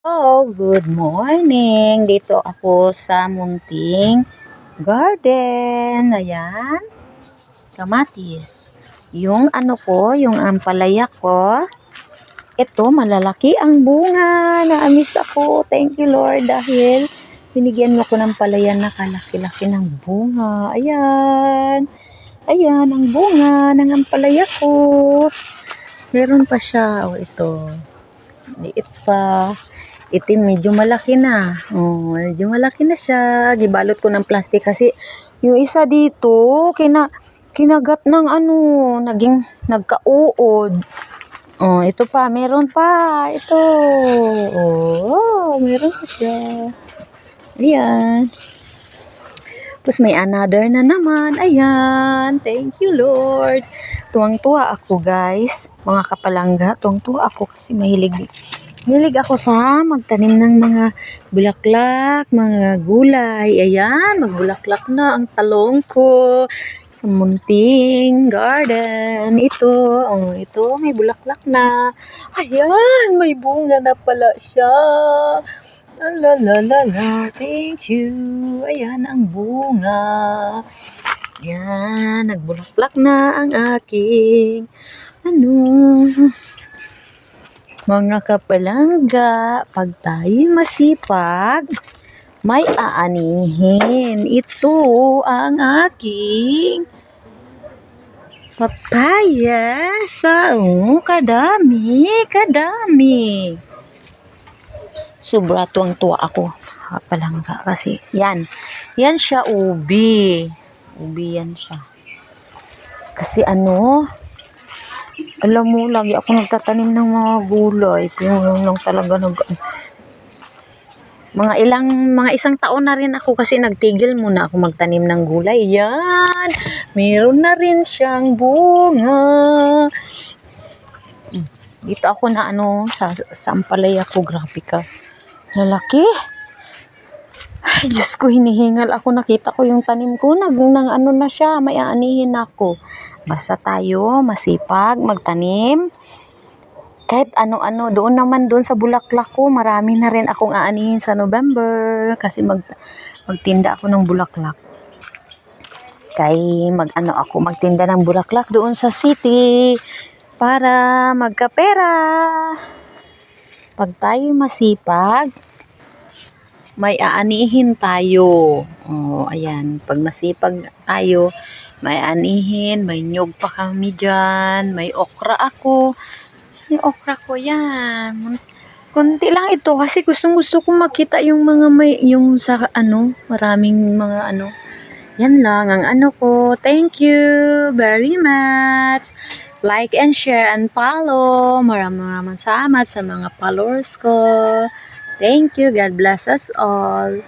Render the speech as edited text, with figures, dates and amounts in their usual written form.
Oh, good morning. Dito ako sa munting garden. Ayan, kamatis. Yung ano ko, yung ampalaya ko, ito malalaki ang bunga. Naamis ako. Thank you Lord dahil binigyan mo ko ng palaya na kalaki-laki ng bunga. Ayan. Ayan ang bunga ng ampalaya ko. Meron pa siya. Oh, ito. Liit pa. Itim, medyo malaki na. Oh, medyo malaki na siya. Gibalot ko ng plastic kasi yung isa dito, kinagat ng ano, nagkauod. Oh, ito pa, meron pa. Ito. Oh, meron pa siya. Ayan. Tapos may another na naman. Ayan. Thank you, Lord. Tuwang-tuwa ako, guys. Mga kapalangga, tuwang-tuwa ako kasi mahilig ako sa magtanim ng mga bulaklak, mga gulay. Ayan, magbulaklak na ang talong ko sa munting garden. Ito, may bulaklak na. Ayan, may bunga na pala siya. La la la la, thank you. Ayan ang bunga. Ayan, nagbulaklak na ang aking mga kapalangga. Pag tayo masipag, may aanihin. Ito ang aking papaya. Kadami. Sobra tuwang-tuwa ako, kapalangga, kasi yan siya ubi yan siya. Kasi alam mo, lagi ako nagtatanim ng mga gulay. Yung lang talaga mga isang taon na rin ako kasi nagtigil muna ako magtanim ng gulay. Yan, meron na rin siyang bunga. Dito ako na sa ampalaya ko, grabe ka. Lalaki. Ay, Diyos ko, hinihingal ako. Nakita ko yung tanim ko. Na siya. May aanihin ako. Basta tayo masipag magtanim. Kahit ano-ano. Doon sa bulaklak ko, marami na rin akong aanihin sa November. Kasi magtinda ako ng bulaklak. Magtinda ng bulaklak doon sa city. Para magkapera. Pag tayo masipag, may aanihin tayo. Oh, ayan. Pag masipag tayo, may aanihin. May nyog pa kami dyan. May okra ako. Yung okra ko yan. Kunti lang ito kasi gusto ko makita yung mga maraming mga Yan lang ang ko. Thank you very much. Like and share and follow. Maraming salamat sa mga followers ko. Thank you. God bless us all.